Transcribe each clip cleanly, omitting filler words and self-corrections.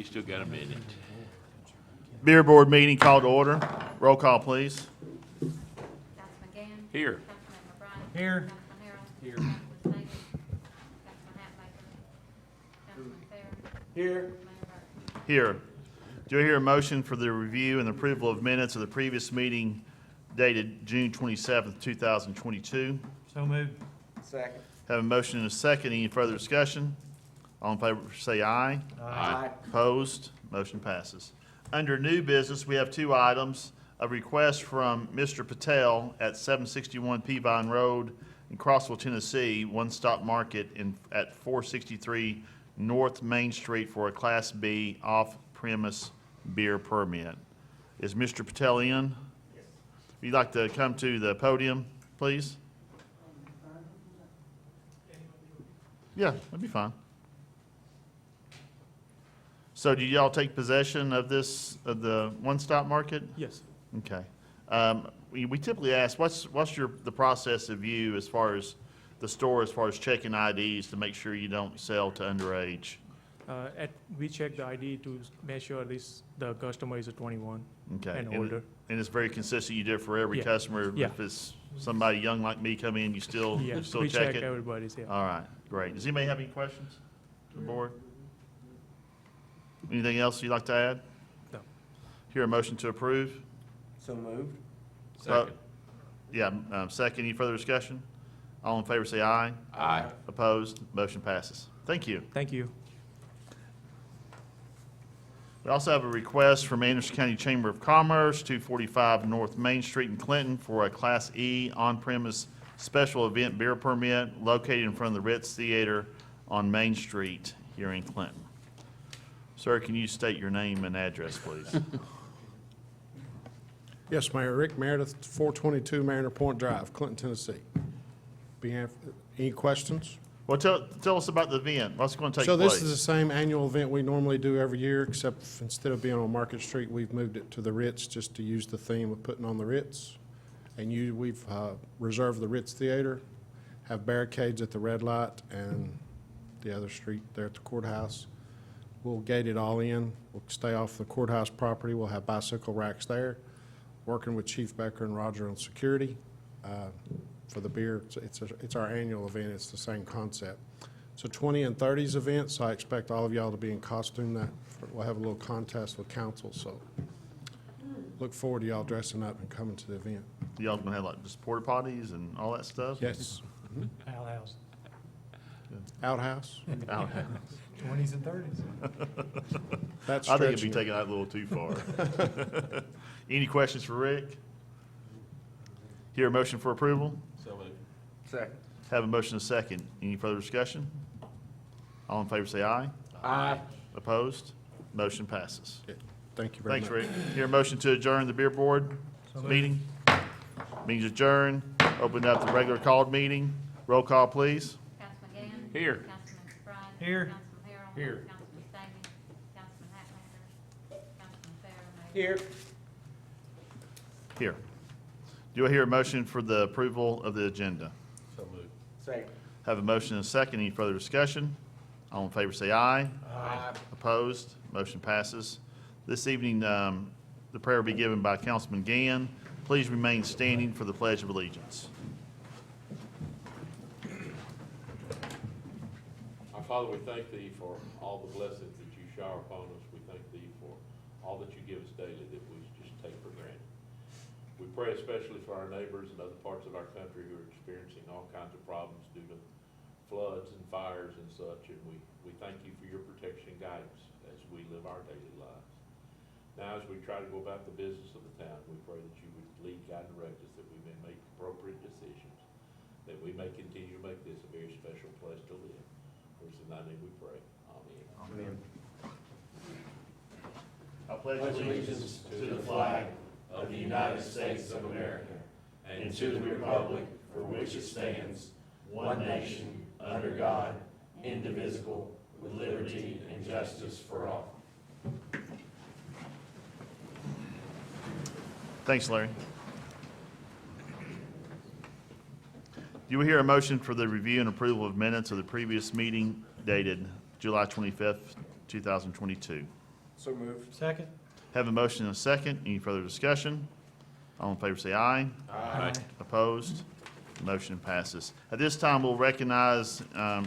You still got a minute. Beer Board meeting called to order. Roll call, please. Councilman Gann. Here. Councilman McBride. Here. Councilman Harrell. Here. Councilman Staley. Councilman Hatmaker. Councilman Fair. Here. Mayor Burton. Here. Do I hear a motion for the review and approval of minutes of the previous meeting dated June 27th, 2022? So moved. Second. Have a motion and a second. Any further discussion? All in favor say aye. Aye. Opposed? Motion passes. Under new business, we have two items. A request from Mr. Patel at 761 Peavine Road in Crossville, Tennessee, One Stop Market at 463 North Main Street for a Class B off-premise beer permit. Is Mr. Patel in? Yes. If you'd like to come to the podium, please. Yeah, that'd be fine. So do y'all take possession of this, of the One Stop Market? Yes. Okay. We typically ask, what's the process of you as far as the store, as far as checking IDs to make sure you don't sell to underage? We check the ID to make sure the customer is a 21 Okay. and older. And it's very consistent, you do it for every Yeah. customer? Yeah. If it's somebody young like me come in, you still Yeah, check we check it? everybody's, yeah. All right, great. Does anybody have any questions to the board? Anything else you'd like to add? No. Hear a motion to approve? So moved. Second. Second. Any further discussion? All in favor say aye. Aye. Opposed? Motion passes. Thank you. Thank you. We also have a request from Anderson County Chamber of Commerce, 245 North Main Street in Clinton, for a Class E on-premise special event beer permit located in front of the Ritz Theater on Main Street here in Clinton. Sir, can you state your name and address, please? Yes, Mayor. Rick Meredith, 422 Mariner Point Drive, Clinton, Tennessee. Any questions? Well, tell us about the event. What's going to take So place? this is the same annual event we normally do every year, except instead of being on Market Street, we've moved it to the Ritz just to use the theme of putting on the Ritz. And we've reserved the Ritz Theater, have barricades at the red light and the other street there at the courthouse. We'll gate it all in. We'll stay off the courthouse property. We'll have bicycle racks there. Working with Chief Becker and Roger on security for the beer. It's our annual event. It's the same concept. It's a 20 and 30s event, so I expect all of y'all to be in costume. We'll have a little contest with council, so look forward to y'all dressing up and coming to the event. Y'all going to have like just porta potties and all that stuff? Yes. Outhouse. Outhouse? Outhouse. 20s and 30s. That's I think it'd be stretching it. taking that a little too far. Any questions for Rick? Hear a motion for approval? So moved. Second. Have a motion and a second. Any further discussion? All in favor say aye. Aye. Opposed? Motion passes. Thank you very much. Thanks, Rick. Hear a motion to adjourn the beer board meeting? Meeting's adjourned. Open up the regular called meeting. Roll call, please. Councilman Gann. Here. Councilman McBride. Here. Councilman Harrell. Here. Councilman Staley. Councilman Hatmaker. Councilman Fair. Mayor Here. Here. Do I hear a motion for the approval of the agenda? So moved. Second. Have a motion and a second. Any further discussion? All in favor say aye. Aye. Opposed? Motion passes. This evening, the prayer will be given by Councilman Gann. Please remain standing for the Pledge of Allegiance. Our Father, we thank Thee for all the blessings that You shower upon us. We thank Thee for all that You give us daily that we just take for granted. We pray especially for our neighbors in other parts of our country who are experiencing all kinds of problems due to floods and fires and such, and we thank You for Your protection and guidance as we live our daily lives. Now, as we try to go about the business of the town, we pray that You would lead, guide, and direct us, that we may make appropriate decisions, that we may continue to make this a very special place to live. For it's in Thy name we pray. Amen. Amen. I pledge allegiance to the flag of the United States of America and to the republic for which it stands, one nation, under God, indivisible, with liberty and justice for all. Thanks, Larry. Do we hear a motion for the review and approval of minutes of the previous meeting dated July 25th, 2022? So moved. Second. Have a motion and a second. Any further discussion? All in favor say aye. Aye. Opposed? Motion passes. At this time, we'll recognize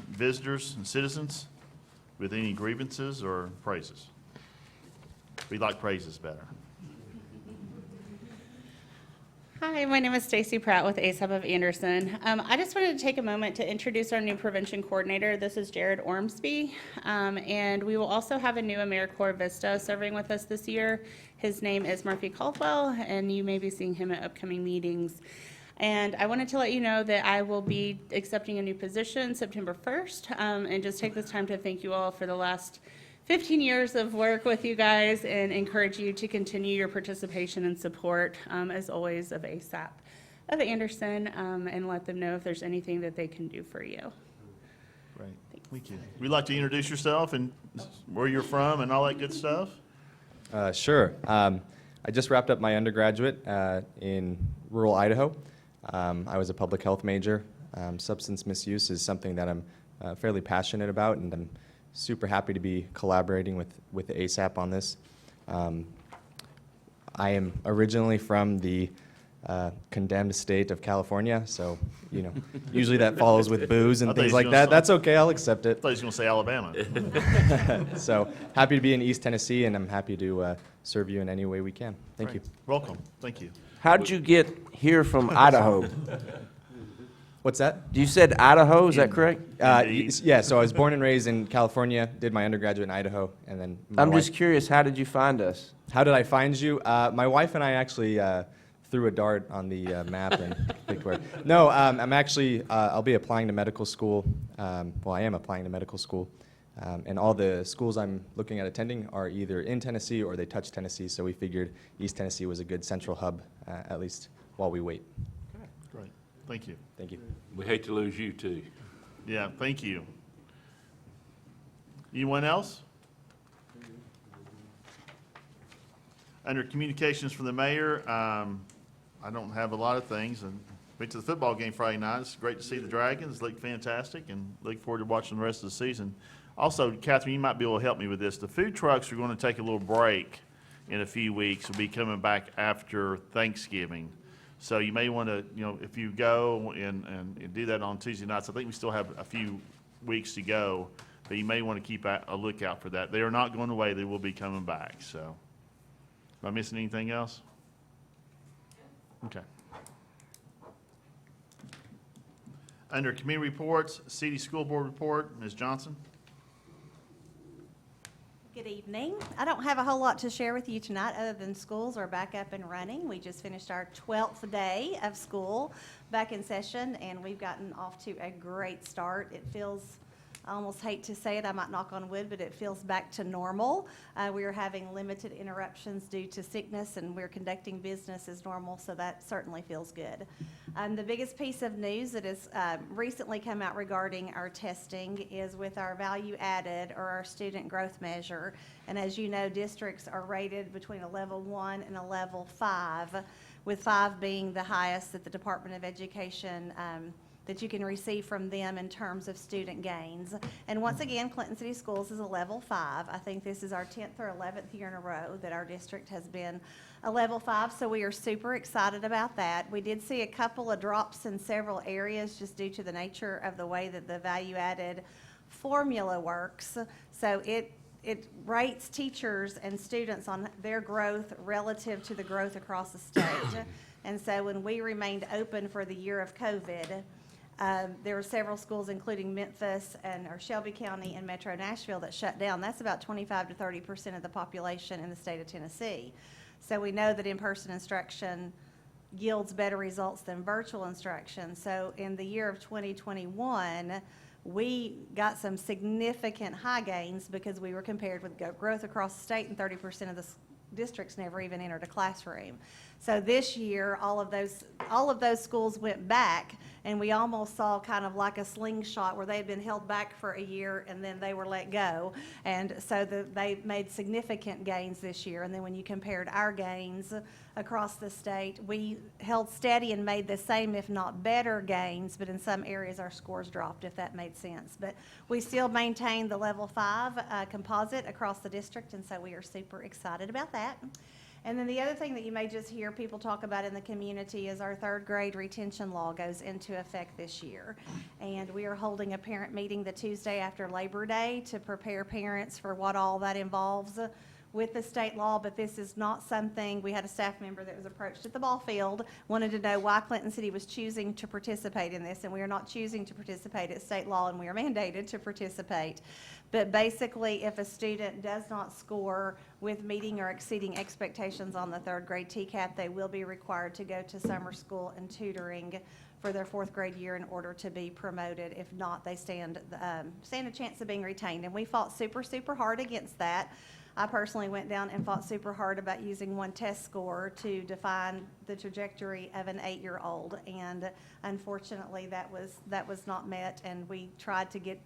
visitors and citizens with any grievances or praises. We like praises better. Hi, my name is Stacy Pratt with ASAP of Anderson. I just wanted to take a moment to introduce our new prevention coordinator. This is Jared Ormsby, and we will also have a new AmeriCorps Vista serving with us this year. His name is Murphy Caldwell, and you may be seeing him at upcoming meetings. And I wanted to let you know that I will be accepting a new position September 1st, and just take this time to thank you all for the last 15 years of work with you guys and encourage you to continue your participation and support, as always, of ASAP of Anderson, and let them know if there's anything that they can do for you. Great. Thank you. Would you like to introduce yourself and where you're from and all that good stuff? Sure. I just wrapped up my undergraduate in rural Idaho. I was a public health major. Substance misuse is something that I'm fairly passionate about, and I'm super happy to be collaborating with ASAP on this. I am originally from the condemned state of California, so, you know, usually that follows with booze I and thought things you was like gonna that. say- That's okay, I'll accept I it. thought you was going to say Alabama. So happy to be in East Tennessee, and I'm happy to serve you in any way we can. Thank you. Great. Welcome. Thank you. How did you get here from Idaho? What's that? You said Idaho, is that correct? Indeed. Yeah, so I was born and raised in California, did my undergraduate in Idaho, and then my I'm wife- just curious, how did you find us? How did I find you? My wife and I actually threw a dart on the map and picked where. No, I'm actually, I'll be applying to medical school. Well, I am applying to medical school. And all the schools I'm looking at attending are either in Tennessee or they touch Tennessee, so we figured East Tennessee was a good central hub, at least while we wait. Great. Thank you. Thank you. We hate to lose you, too. Yeah, thank you. Anyone else? Under communications from the mayor, I don't have a lot of things. And went to the football game Friday night. It's great to see the Dragons. Look fantastic, and look forward to watching the rest of the season. Also, Catherine, you might be able to help me with this. The food trucks are going to take a little break in a few weeks. We'll be coming back after Thanksgiving. So you may want to, if you go and do that on Tuesday nights, I think we still have a few weeks to go, but you may want to keep a lookout for that. They are not going away. They will be coming back, so. Am I missing anything else? Okay. Under committee reports, city school board report, Ms. Johnson. Good evening. I don't have a whole lot to share with you tonight other than schools are back up and running. We just finished our 12th day of school back in session, and we've gotten off to a great start. It feels, I almost hate to say it, I might knock on wood, but it feels back to normal. We are having limited interruptions due to sickness, and we're conducting business as normal, so that certainly feels good. The biggest piece of news that has recently come out regarding our testing is with our value added, or our student growth measure. And as you know, districts are rated between a level 1 and a level 5, with 5 being the highest that the Department of Education that you can receive from them in terms of student gains. And once again, Clinton City Schools is a level 5. I think this is our 10th or 11th year in a row that our district has been a level 5, so we are super excited about that. We did see a couple of drops in several areas just due to the nature of the way that the value-added formula works. So it rates teachers and students on their growth relative to the growth across the state. And so when we remained open for the year of COVID, there were several schools, including Memphis or Shelby County and Metro Nashville, that shut down. That's about 25 to 30% of the population in the state of Tennessee. So we know that in-person instruction yields better results than virtual instruction. So in the year of 2021, we got some significant high gains because we were compared with growth across the state, and 30% of the districts never even entered a classroom. So this year, all of those schools went back, and we almost saw kind of like a slingshot where they had been held back for a year and then they were let go. And so they made significant gains this year. And then when you compared our gains across the state, we held steady and made the same, if not better, gains, but in some areas our scores dropped, if that made sense. But we still maintained the level 5 composite across the district, and so we are super excited about that. And then the other thing that you may just hear people talk about in the community is our 3rd grade retention law goes into effect this year. And we are holding a parent meeting the Tuesday after Labor Day to prepare parents for what all that involves with the state law, but this is not something, we had a staff member that was approached at the ball field, wanted to know why Clinton City was choosing to participate in this, and we are not choosing to participate. It's state law, and we are mandated to participate. But basically, if a student does not score with meeting or exceeding expectations on the 3rd grade TCAP, they will be required to go to summer school and tutoring for their 4th grade year in order to be promoted. If not, they stand a chance of being retained. And we fought super, super hard against that. I personally went down and fought super hard about using one test score to define the trajectory of an 8-year-old, and unfortunately that was not met, and we tried to get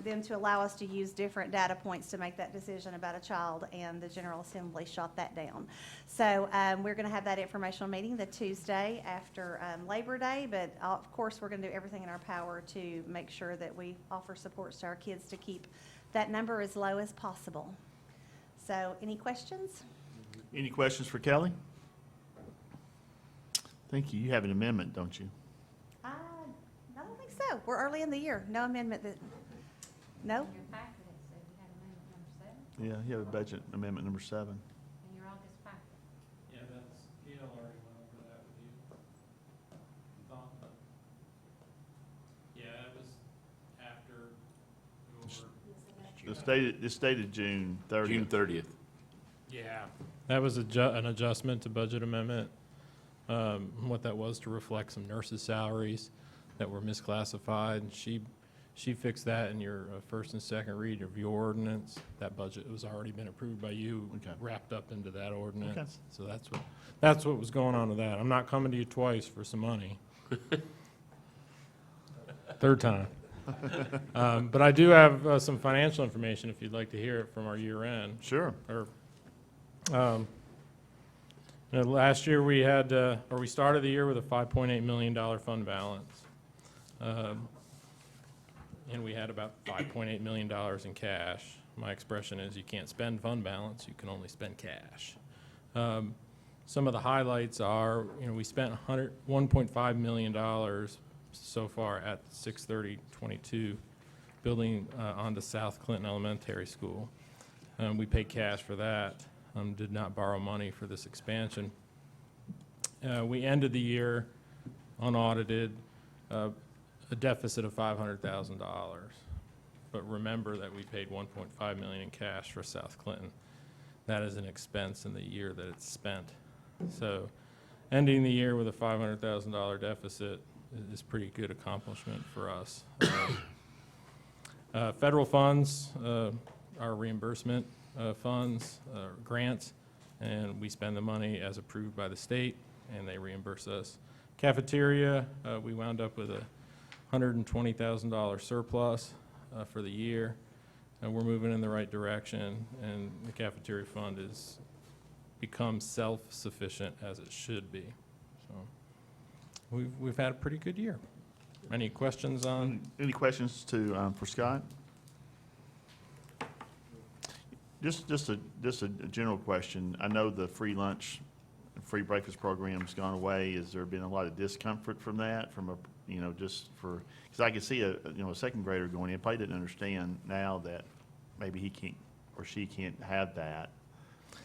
them to allow us to use different data points to make that decision about a child, and the General Assembly shot that down. So we're going to have that informational meeting the Tuesday after Labor Day, but of course we're going to do everything in our power to make sure that we offer supports to our kids to keep that number as low as possible. So, any questions? Any questions for Kelly? Thank you. You have an amendment, don't you? I don't think so. We're early in the year. No amendment no? In your packet, it said you had amendment number 7 Yeah, you have a budget amendment number 7. in your August packet. Yeah, that's, he already went over that with you. Yeah, it was after It's dated June 30th. June 30th. Yeah, that was an adjustment to budget amendment. What that was to reflect some nurses' salaries that were misclassified. She fixed that in your first and second read of your ordinance. That budget was already been approved by you, Okay. wrapped up into that ordinance. Okay. So that's what was going on with that. I'm not coming to you twice for some money. 3rd time. But I do have some financial information if you'd like to hear it from our year end. Sure. Last year we had, we started the year with a $5.8 million fund balance. And we had about $5.8 million in cash. My expression is you can't spend fund balance, you can only spend cash. Some of the highlights are, we spent $1.5 million so far at 6/30/22 building onto South Clinton Elementary School. We paid cash for that, did not borrow money for this expansion. We ended the year unaudited, a deficit of $500,000. But remember that we paid $1.5 million in cash for South Clinton. That is an expense in the year that it's spent. So ending the year with a $500,000 deficit is pretty good accomplishment for us. Federal funds, our reimbursement funds, grants, and we spend the money as approved by the state, and they reimburse us. Cafeteria, we wound up with a $120,000 surplus for the year, and we're moving in the right direction, and the cafeteria fund is become self-sufficient as it should be. So we've had a pretty good year. Any questions on? Any questions for Scott? Just a general question. I know the free lunch, free breakfast program's gone away. Has there been a lot of discomfort from that? Just for, because I can see a second grader going in, probably didn't understand now that maybe he can't or she can't have that.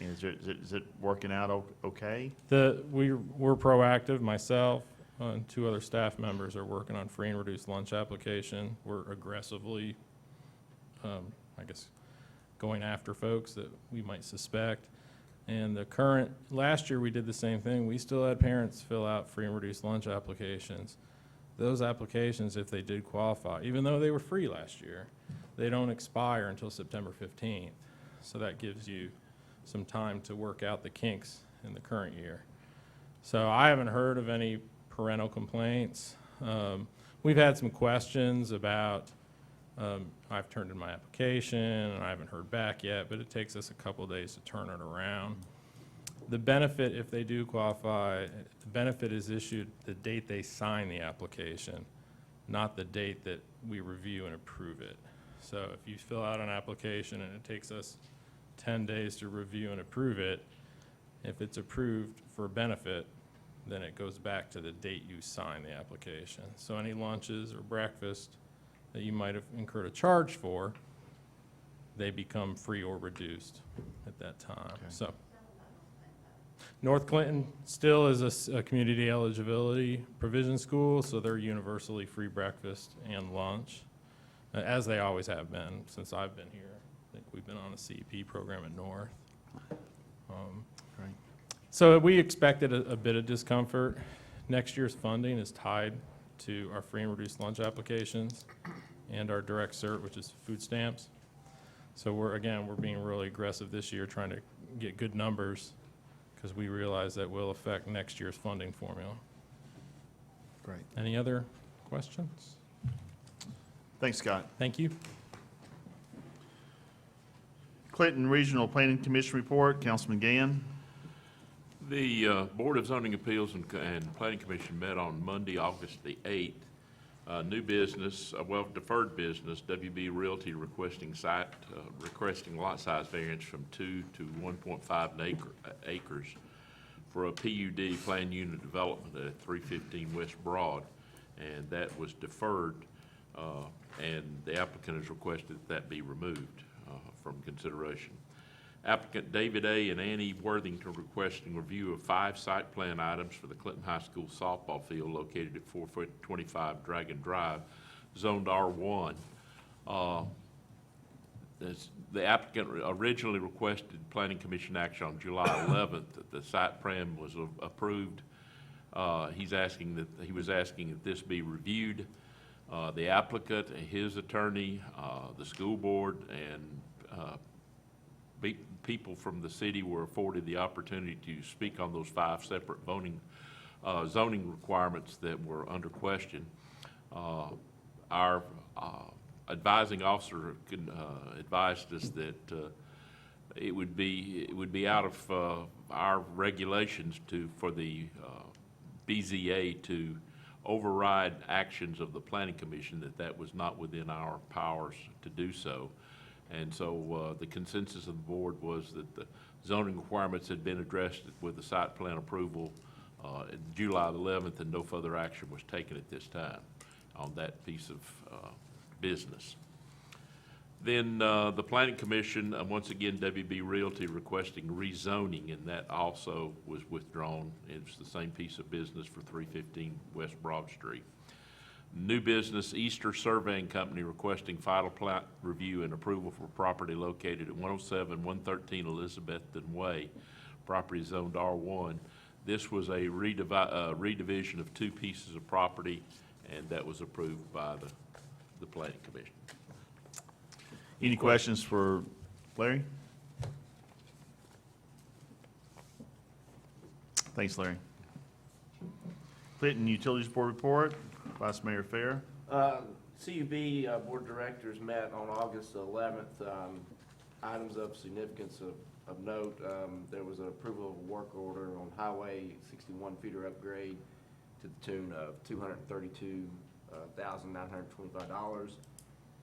And is it working out okay? We're proactive. Myself and 2 other staff members are working on free and reduced lunch application. We're aggressively, going after folks that we might suspect. And last year we did the same thing. We still had parents fill out free and reduced lunch applications. Those applications, if they did qualify, even though they were free last year, they don't expire until September 15th. So that gives you some time to work out the kinks in the current year. So I haven't heard of any parental complaints. We've had some questions about, I've turned in my application and I haven't heard back yet, but it takes us a couple days to turn it around. The benefit, if they do qualify, the benefit is issued the date they sign the application, not the date that we review and approve it. So if you fill out an application and it takes us 10 days to review and approve it, if it's approved for benefit, then it goes back to the date you sign the application. So any lunches or breakfast that you might have incurred a charge for, they become free or reduced at that time. So North Clinton still is a community eligibility provision school, so they're universally free breakfast and lunch, as they always have been since I've been here. I think we've been on a CEP program at North. Great. So we expected a bit of discomfort. Next year's funding is tied to our free and reduced lunch applications and our direct cert, which is food stamps. So we're being really aggressive this year trying to get good numbers because we realize that will affect next year's funding formula. Great. Any other questions? Thanks, Scott. Thank you. Clinton Regional Planning Commission report, Councilman Gann. The Board of Zoning Appeals and Planning Commission met on Monday, August the 8th. New business, deferred business, WB Realty requesting lot size variance from 2 to 1.5 acres for a PUD planned unit development at 315 West Broad, and that was deferred, and the applicant has requested that be removed from consideration. Applicant David A. and Annie Worthington requesting review of 5 site plan items for the Clinton High School softball field located at 425 Dragon Drive, zoned R1. The applicant originally requested Planning Commission action on July 11th. The site plan was approved. He was asking that this be reviewed. The applicant, his attorney, the school board, and people from the city were afforded the opportunity to speak on those 5 separate zoning requirements that were under question. Our advising officer advised us that it would be out of our regulations for the BZA to override actions of the Planning Commission, that was not within our powers to do so. And so the consensus of the board was that the zoning requirements had been addressed with the site plan approval July 11th, and no further action was taken at this time on that piece of business. Then the Planning Commission, once again, WB Realty requesting rezoning, and that also was withdrawn. It's the same piece of business for 315 West Broad Street. New business, Easter Surveying Company requesting final plat review and approval for property located at 107, 113 Elizabethton Way, property zoned R1. This was a redivision of 2 pieces of property, and that was approved by the Planning Commission. Any questions for Larry? Thanks, Larry. Clinton Utilities Board report, Vice Mayor Fair. CUB Board of Directors met on August 11th. Items of significance of note, there was an approval of a work order on Highway 61 feeder upgrade to the tune of $232,925.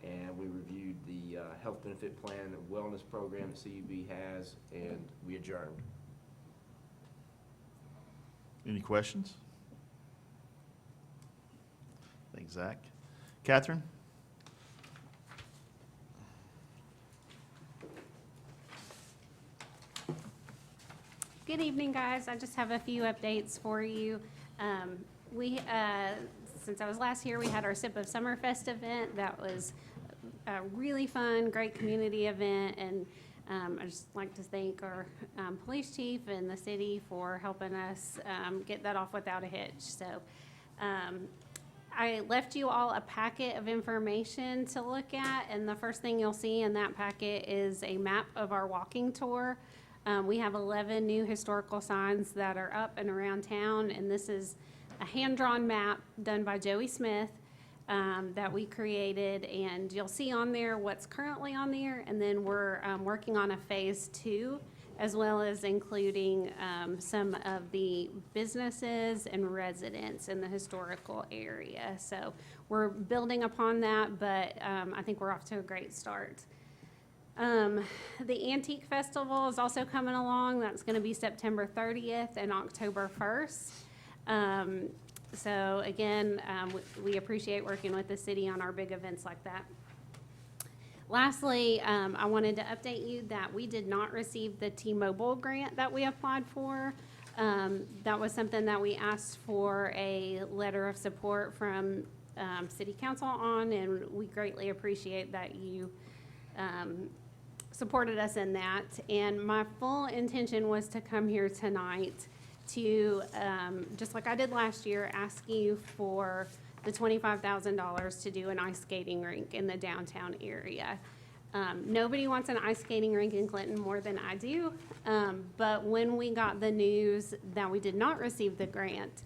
And we reviewed the health benefit plan and wellness program that CUB has, and we adjourned. Any questions? Thanks, Zach. Catherine? Good evening, guys. I just have a few updates for you. Since I was last here, we had our Sip of Summerfest event. That was a really fun, great community event, and I just like to thank our police chief and the city for helping us get that off without a hitch. So I left you all a packet of information to look at, and the first thing you'll see in that packet is a map of our walking tour. We have 11 new historical signs that are up and around town, and this is a hand-drawn map done by Joey Smith that we created, and you'll see on there what's currently on there, and then we're working on a phase 2, as well as including some of the businesses and residents in the historical area. So we're building upon that, but I think we're off to a great start. The Antique Festival is also coming along. That's going to be September 30th and October 1st. So again, we appreciate working with the city on our big events like that. Lastly, I wanted to update you that we did not receive the T-Mobile grant that we applied for. That was something that we asked for a letter of support from City Council on, and we greatly appreciate that you supported us in that. And my full intention was to come here tonight to, just like I did last year, ask you for the $25,000 to do an ice skating rink in the downtown area. Nobody wants an ice skating rink in Clinton more than I do, but when we got the news that we did not receive the grant,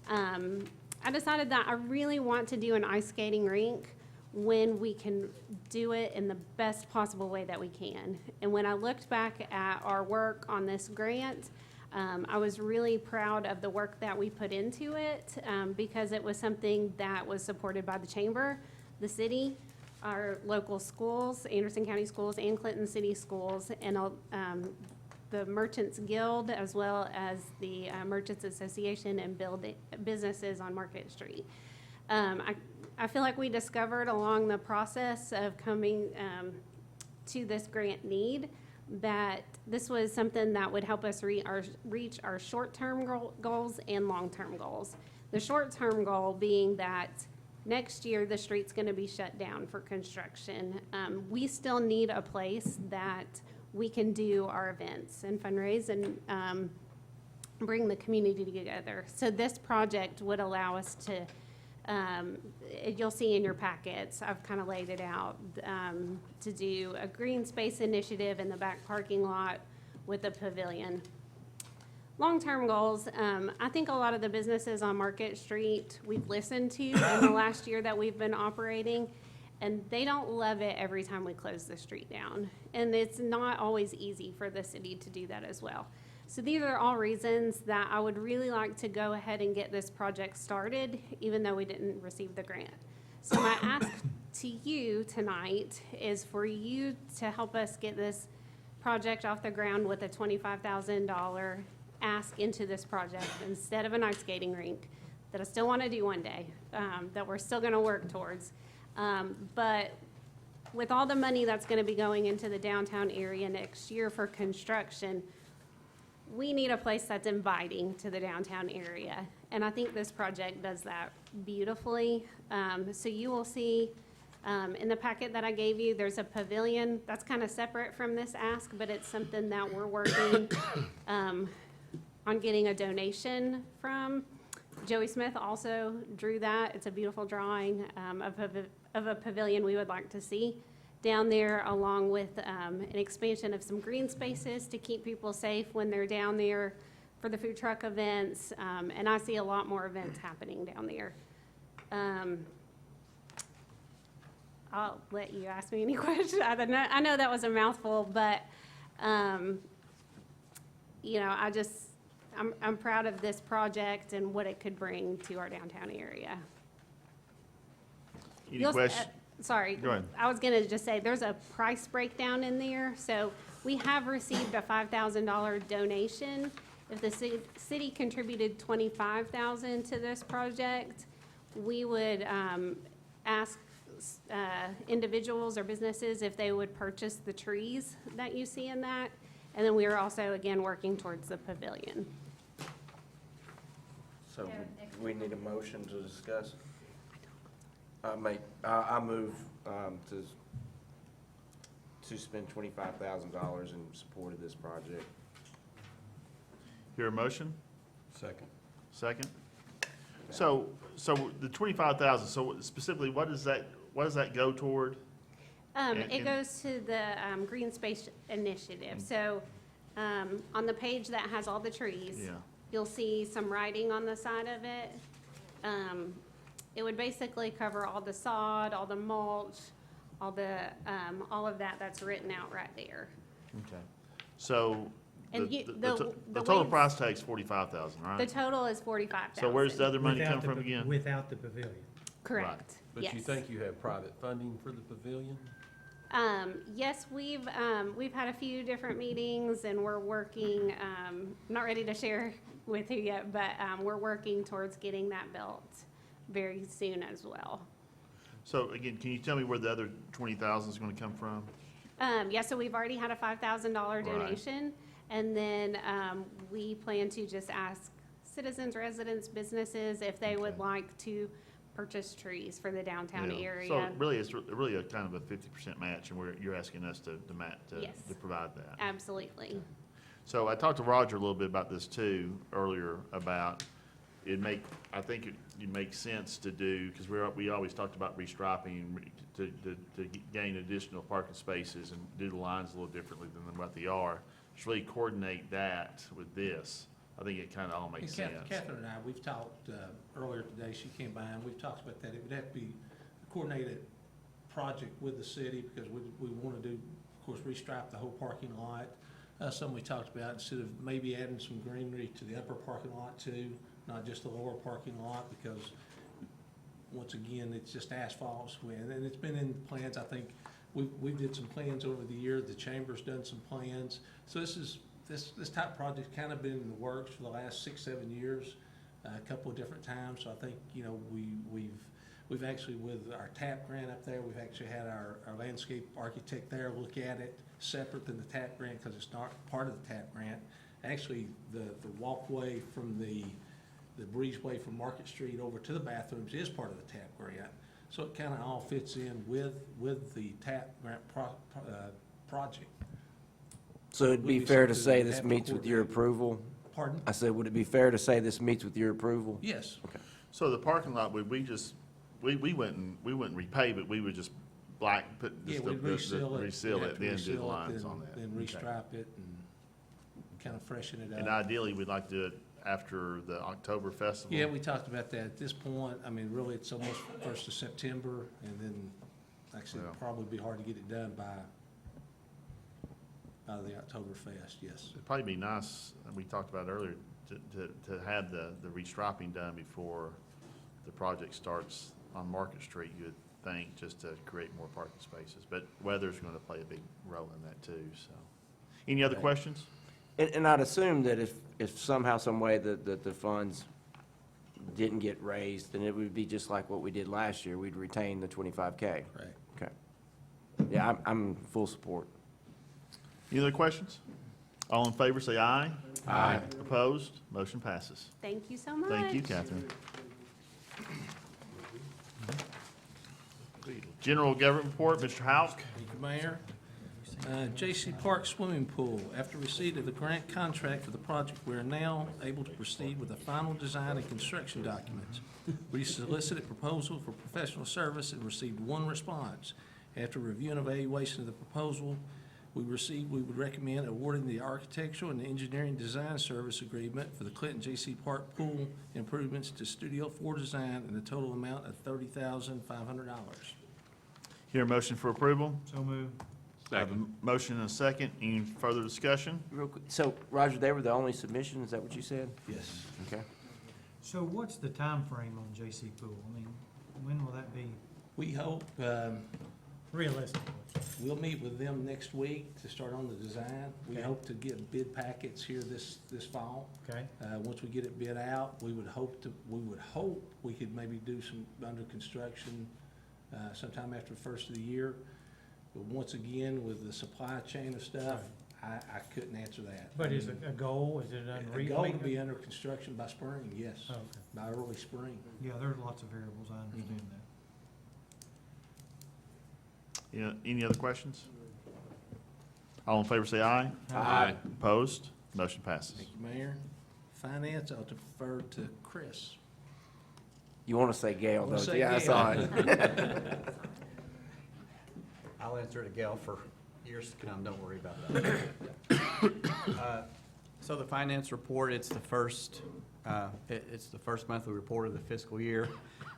I decided that I really want to do an ice skating rink when we can do it in the best possible way that we can. And when I looked back at our work on this grant, I was really proud of the work that we put into it because it was something that was supported by the chamber, the city, our local schools, Anderson County Schools and Clinton City Schools, and the Merchants Guild, as well as the Merchants Association and businesses on Market Street. I feel like we discovered along the process of coming to this grant need that this was something that would help us reach our short-term goals and long-term goals. The short-term goal being that next year the street's going to be shut down for construction. We still need a place that we can do our events and fundraise and bring the community together. So this project would allow us to, you'll see in your packets, I've kind of laid it out, to do a green space initiative in the back parking lot with a pavilion. Long-term goals, I think a lot of the businesses on Market Street we've listened to in the last year that we've been operating, and they don't love it every time we close the street down. And it's not always easy for the city to do that as well. So these are all reasons that I would really like to go ahead and get this project started, even though we didn't receive the grant. So my ask to you tonight is for you to help us get this project off the ground with a $25,000 ask into this project instead of an ice skating rink that I still want to do one day, that we're still going to work towards. But with all the money that's going to be going into the downtown area next year for construction, we need a place that's inviting to the downtown area. And I think this project does that beautifully. So you will see in the packet that I gave you, there's a pavilion that's kind of separate from this ask, but it's something that we're working on getting a donation from. Joey Smith also drew that. It's a beautiful drawing of a pavilion we would like to see down there, along with an expansion of some green spaces to keep people safe when they're down there for the food truck events. And I see a lot more events happening down there. I'll let you ask me any questions. I know that was a mouthful, but you know, I'm proud of this project and what it could bring to our downtown area. Any questions? Sorry. Go ahead. I was gonna just say, there's a price breakdown in there. So we have received a $5,000 donation. If the city contributed $25,000 to this project, we would ask individuals or businesses if they would purchase the trees that you see in that. And then we are also, again, working towards the pavilion. So we need a motion to discuss. I move to spend $25,000 in support of this project. Hear a motion? Second. Second? So the 25,000, so specifically, what does that go toward? It goes to the Green Space Initiative. So On the page that has all the trees, Yeah. you'll see some writing on the side of it. It would basically cover all the sod, all the mulch, all of that that's written out right there. Okay. So And the the total way- price tag's 45,000, right? The total is 45,000. So where's the other money Without come the from pa- again? Without the pavilion. Correct, But yes. you think you have private funding for the pavilion? Yes, we've had a few different meetings and we're working, not ready to share with you yet, but, we're working towards getting that built very soon as well. So again, can you tell me where the other 20,000 is gonna come from? Yeah, so we've already had a $5,000 donation. And then, we plan to just ask citizens, residents, businesses if they would Okay. like to purchase trees for the downtown Yeah. area. So really, it's really a kind of a 50% match, and you're asking us to Yes. provide that. Absolutely. So I talked to Roger a little bit about this too earlier, about I think it makes sense to do, because we always talked about restriping to gain additional parking spaces and do the lines a little differently than what they are. Just really coordinate that with this. I think it kind of all makes sense. Catherine and I, we've talked earlier today, she came by, and we've talked about that. It would have to be a coordinated project with the city, because we want to do, of course, restripe the whole parking lot. Something we talked about, instead of maybe adding some greenery to the upper parking lot too, not just the lower parking lot, because once again, it's just asphalt, and it's been in the plans. I think we did some plans over the year, the chamber's done some plans. So this type of project's kind of been in the works for the last 6-7 years, a couple of different times. So I think, we've actually, with our TAP grant up there, we've actually had our landscape architect there look at it separate than the TAP grant, because it's not part of the TAP grant. Actually, the walkway from the breezeway from Market Street over to the bathrooms is part of the TAP grant. So it kind of all fits in with the TAP grant project. So it'd be Would be fair to something say that this have to meets with your coordinate. approval? Pardon? I said, would it be fair to say this meets with your approval? Yes. So the parking lot, we wouldn't repave it, we would just put Yeah, just we'd reseal it. reseal We'd it, have to then do the reseal it, lines on that. Then Okay. restripe it and kind of freshen it And up. ideally, we'd like to do it after the October festival. Yeah, we talked about that. At this point, I mean, really, it's almost 1st of September, and then, like I said, Yeah. it'd probably be hard to get it done by the Oktoberfest, yes. It'd probably be nice, and we talked about earlier, to have the restriping done before the project starts on Market Street, you would think, just to create more parking spaces. But weather's gonna play a big role in that too, so. Any other Okay. questions? And I'd assume that if somehow, some way that the funds didn't get raised, then it would be just like what we did last year. We'd retain the 25K. Right. Okay. Yeah, I'm full support. Any other questions? All in favor, say aye. Aye. Opposed? Motion passes. Thank you so much. Thank you, Catherine. General Government Report, Mr. House. Thank you, Mayor. J.C. Park Swimming Pool. After receipt of the grant contract for the project, we are now able to proceed with the final design and construction documents. We solicited proposal for professional service and received one response. After review and evaluation of the proposal we would recommend awarding the architectural and engineering design service agreement for the Clinton J.C. Park Pool improvements to Studio 4 Design in the total amount of $30,500. Hear a motion for approval? So moved. I have a motion and a second. Any further discussion? Real quick, so, Roger, they were the only submission, is that what you said? Yes. Okay. So what's the time frame on J.C. Pool? I mean, when will that be We hope, realistically? we'll meet with them next week to start on the design. We Okay. hope to get bid packets here this fall. Okay, Once we get it bid out, we would hope we could maybe do some under construction sometime after the first of the year. But once again, with the supply chain of stuff, I couldn't answer that. but is it a goal, is it A unreasonable? goal to be under construction by spring, yes, Oh, okay. by early spring. Yeah, there's lots of variables, I understand that. Any other questions? All in favor, say aye. Aye. Opposed? Motion passes. Thank you, Mayor. Finance, I'll defer to Chris. You want to say Gail, I wanna though? say Yeah, I saw it. I'll answer it again for years to come, don't worry about that. So the finance report, it's the first monthly report of the fiscal year.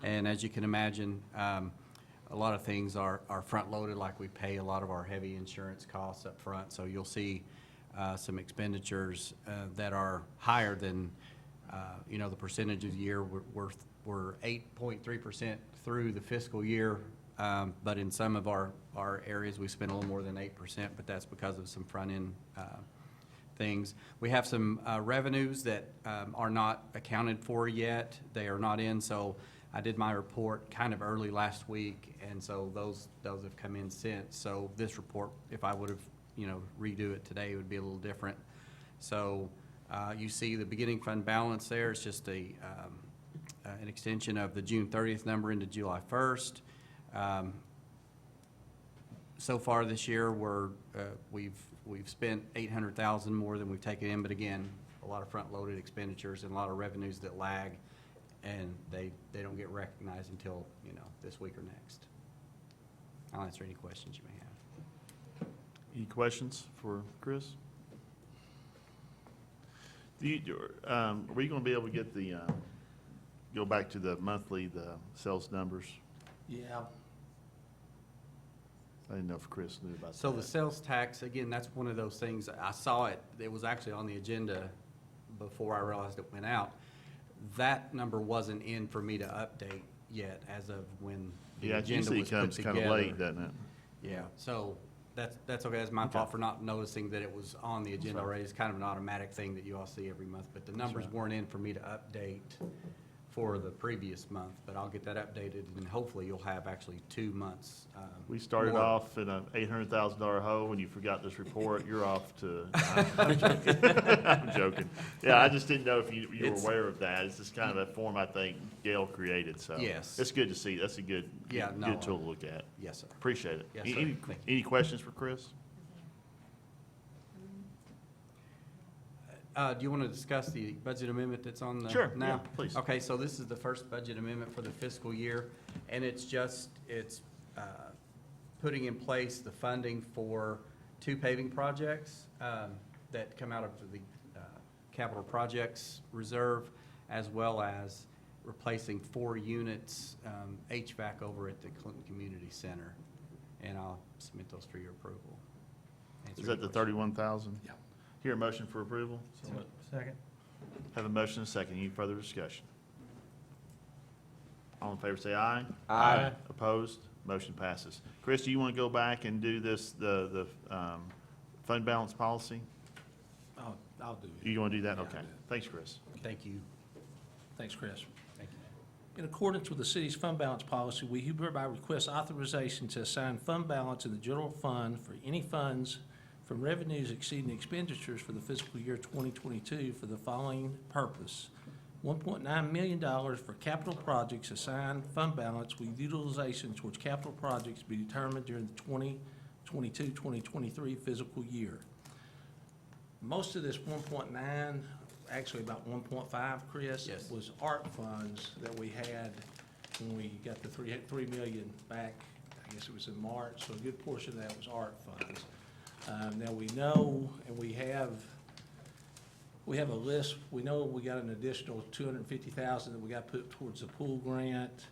And as you can imagine, a lot of things are front-loaded, like we pay a lot of our heavy insurance costs up front. So you'll see some expenditures that are higher than, the percentage of the year. We're 8.3% through the fiscal year, but in some of our areas, we spend a little more than 8%, but that's because of some front-end things. We have some revenues that are not accounted for yet. They are not in, so I did my report kind of early last week, and so those have come in since. So this report, if I would have, redo it today, it would be a little different. So you see the beginning fund balance there. It's just an extension of the June 30th number into July 1st. So far this year, we've spent $800,000 more than we've taken in, but again, a lot of front-loaded expenditures and a lot of revenues that lag, and they don't get recognized until, this week or next. I'll answer any questions you may have. Any questions for Chris? Are we going to be able to get go back to the sales numbers? Yeah, I didn't know if Chris knew about that. So the sales tax, again, that's one of those things, I saw it was actually on the agenda before I realized it went out. That number wasn't in for me to update yet as of when the agenda was put together. Yeah, it usually comes kind of late, doesn't it? Yeah, so that's okay. That's my fault for not noticing that it was on the agenda already. It's kind of an automatic thing that you all see every month, but the numbers weren't in for me to update for the previous month, but I'll get that updated, and hopefully you'll have actually 2 months. We started more. off in an $800,000 hole, and you forgot this report, you're off to, I'm joking. I'm joking. Yeah, I just didn't know if you were aware of that. It's just kind of a form I think Gail created, so. Yes. It's good to see. That's a good tool to look at. Yes, sir. Appreciate it. Yes, sir. Any, Thank any questions for Chris? Do you want to discuss the budget amendment that's on the Sure, now? yeah, please. Okay, so this is the first budget amendment for the fiscal year, and it's putting in place the funding for 2 paving projects that come out of the capital projects reserve, as well as replacing 4 units HVAC over at the Clinton Community Center, and I'll submit those for your approval. Answer Is that any the questions. 31,000? Yeah. Hear a motion for approval? Second. Have a motion and a second. Any further discussion? All in favor say aye. Aye. Opposed? Motion passes. Chris, do you want to go back and do the fund balance policy? I'll do it. You want to do that? Yeah, I'll Okay. do it. Thanks, Chris. Thank you. Thanks, Chris. Thank you. In accordance with the city's fund balance policy, we hereby request authorization to assign fund balance in the general fund for any funds from revenues exceeding expenditures for the fiscal year 2022 for the following purpose. $1.9 million for capital projects assigned fund balance with utilization towards capital projects to be determined during the 2022-2023 fiscal year. Most of this 1.9, actually about 1.5, Chris, Yes. was art funds that we had when we got the $3 million back. I guess it was in March, so a good portion of that was art funds. Now we know, and we have a list. We know we got an additional $250,000 that we got put towards the pool grant.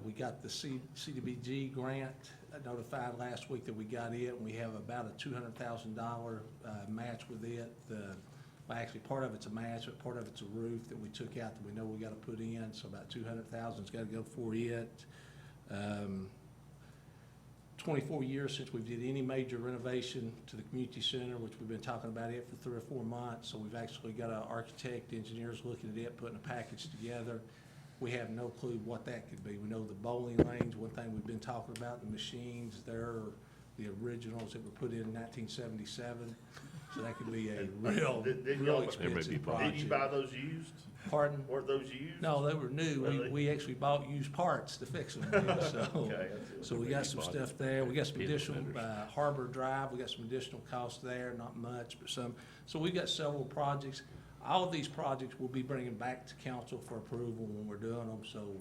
We got the CDBG grant notified last week that we got it, and we have about a $200,000 match with it. Well, actually, part of it's a match, but part of it's a roof that we took out that we know we got to put in. So about $200,000's got to go for it. 24 years since we did any major renovation to the community center, which we've been talking about it for 3 or 4 months. So we've actually got an architect, engineers looking at it, putting a package together. We have no clue what that could be. We know the bowling lanes, one thing we've been talking about, the machines, they're the originals that were put in 1977. So that could be a real expensive project. Did you buy those used? Pardon? Weren't those used? No, they were new. Really? We actually bought used parts to fix them. So, Okay. so we got some stuff there. We got some additional, Harbor Drive, we got some additional costs there, not much, but some. So we got several projects. All of these projects we'll be bringing back to council for approval when we're doing them. So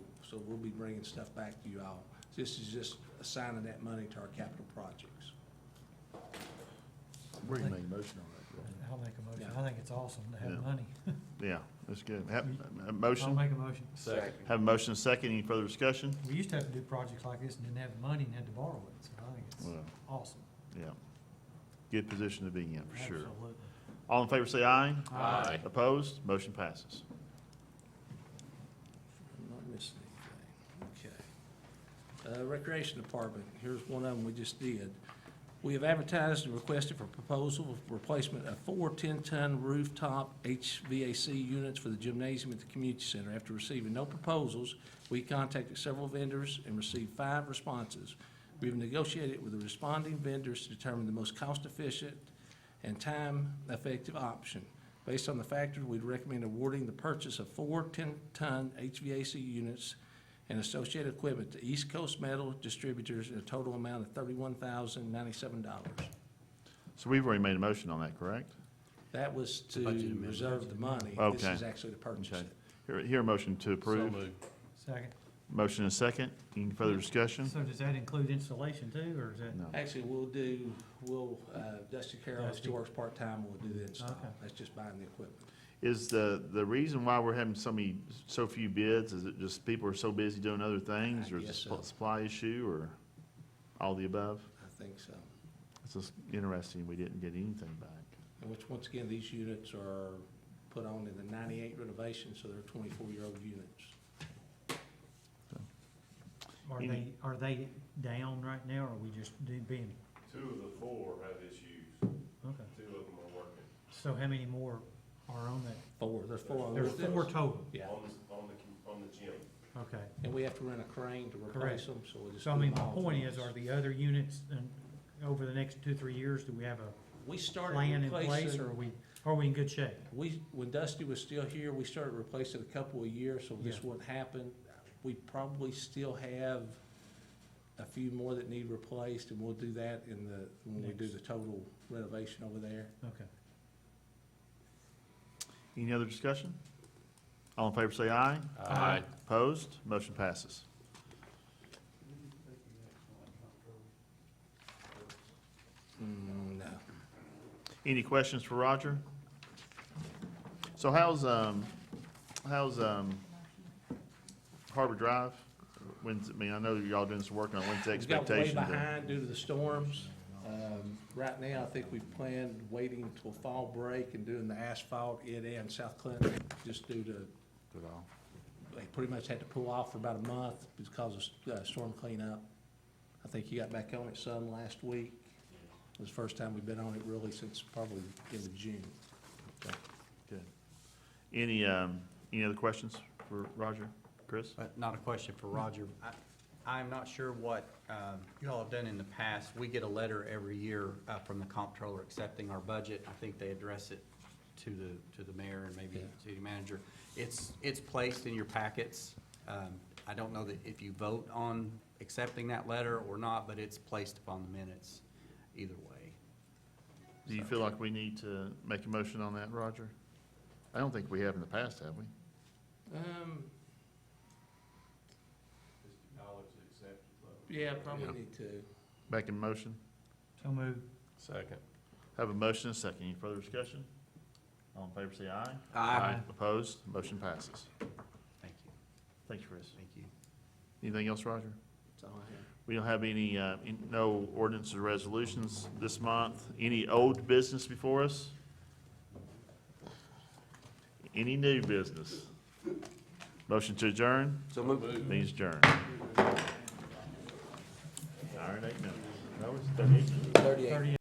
we'll be bringing stuff back to you all. This is just assigning that money to our capital projects. Where you made a motion on that? I'll make a motion. Yeah. I think it's awesome to Yeah. have money. Yeah, that's good. Have a I'll motion? make a motion. Second. Have a motion and a second. Any further discussion? We used to have to do projects like this and didn't have the money and had to borrow it, so I think it's Well, awesome. yeah. Good position to be in, for sure. Absolutely. All in favor say aye. Aye. Opposed? Motion passes. I'm not missing anything. Okay. Recreation Department, here's one of them we just did. We have advertised and requested for proposal for replacement of 4 10-ton rooftop HVAC units for the gymnasium at the community center. After receiving no proposals, we contacted several vendors and received 5 responses. We have negotiated with the responding vendors to determine the most cost-efficient and time-effective option. Based on the factors, we'd recommend awarding the purchase of 4 10-ton HVAC units and associated equipment to East Coast Metal Distributors in a total amount of $31,097. So we've already made a motion on that, correct? That was to Budget amendment. reserve the money. This Okay. is actually to purchase Okay. it. Hear a motion to So approve. moved. Second. Motion and a second. Any further discussion? So does that include installation too, or is that? No. Actually, Dusty Carroll, Dusty. she works part-time, will do the install. Okay. That's just buying the equipment. Is the reason why we're having so few bids, is it just people are so busy doing other things? I Or is it guess a so. supply issue, or all the above? I think so. It's just interesting, we didn't get anything back. And which, once again, these units are put on in the 98 renovation, so they're 24-year-old units. Are they down right now, or are we just being, 2 of the 4 have issues. okay. 2 of them are working. So how many more are on that? There's 4 on There's the 4 total, Yeah, On the gym. okay. and we have to rent a crane to replace Correct. them, so we'll just. So I do mean, them my all at point is, once. are the other units, over the next 2-3 years, do we have a We started plan in place, replacing, or are we in good shape? when Dusty was still here, we started replacing a couple a year, so this Yeah. wouldn't happen. We probably still have a few more that need replaced, and we'll do that when we do the total renovation over there. Okay. Any other discussion? All in favor say aye. Aye. Opposed? Motion passes. No. Any questions for Roger? So how's Harbor Drive? I know y'all doing some work on it. When's the We got way expectation? behind due to the storms. Right now, I think we planned waiting till fall break and doing the asphalt in and South Clinton, just due to, they pretty much had to pull off for about a month because of storm cleanup. I think you got back on it some last week. It was the first time we've been on it really since probably end of June. Good. Any other questions for Roger? Chris? Not a question for Roger. I'm not sure what you all have done in the past. We get a letter every year from the comptroller accepting our budget. I think they address it to the mayor and maybe city manager. It's placed in your packets. I don't know that if you vote on accepting that letter or not, but it's placed upon the minutes either way. Do you feel like we need to make a motion on that, Roger? I don't think we have in the past, have we? Yeah, probably need to. Make a motion? So moved. Second. Have a motion and a second. Any further discussion? All in favor say aye. Aye. Opposed? Motion passes. Thank you. Thank you, Chris. Thank you. Anything else, Roger? That's all I have. We don't have any, no ordinances or resolutions this month. Any old business before us? Any new business? Motion to adjourn? So move. Means adjourn. Hour and 8 minutes. No, it's 38 minutes. 38.